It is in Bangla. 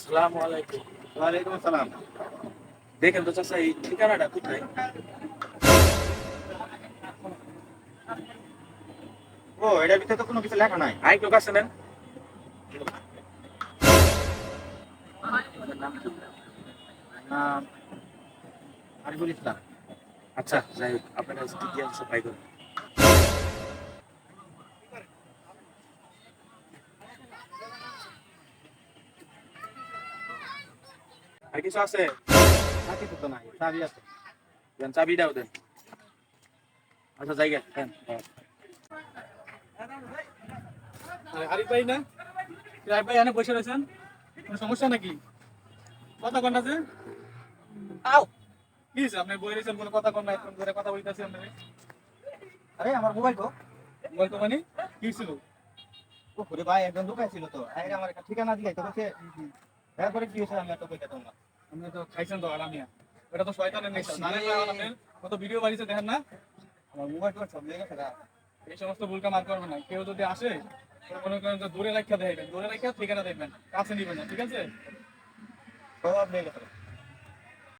আসসালামু আলাইকুম। ওয়ালাইকুম আসসালাম। দেখেন তো চাচা এই ঠিকানাটা কোথায়? ও এটার ভিতরে তো কোনো কিছু লেখা নাই। আরেকটু কাছে নেন। নাম আরিফুল ইসলাম। আচ্ছা যাই হোক আপনার কাছে কি আছে পাই করুন। আর কিছু আছে? আর কিছু তো নাই, চাবি আছে। দেন চাবিটাও দেন। আচ্ছা জায়গা দেন। আরিফ ভাই না? আরিফ ভাই এখানে বসে রয়েছেন, কোনো সমস্যা নাকি? কথা কন না যে? আও কি হয়েছে? আপনি বই রয়েছেন, কোনো কথা কন না, এরকম ধরে কথা বলতেছি আপনি। আরে আমার মোবাইল তো। মোবাইল তো মানে কি ছিল? ও ঘুরে ভাই একজন দোকান ছিল তো, আরে আমার একটা ঠিকানা দিয়ে তো বলছে। তারপরে কি হয়েছে আমি এত কইতে না। আপনি তো খাইছেন তো আরামিয়া। এটা তো শয়তানের নেশা। জানেন না আপনি কত ভিডিও বাড়িছে দেখেন না? আমার মোবাইল তো সব লেগে গেছে। এই সমস্ত ভুলকা মার করবেন না। কেউ যদি আসে তো মনে করেন যে দূরে রাখা দেবেন, দূরে রাখা ঠিকানা দেখবেন, কাছে নিবেন না, ঠিক আছে? সব লেগে গেছে।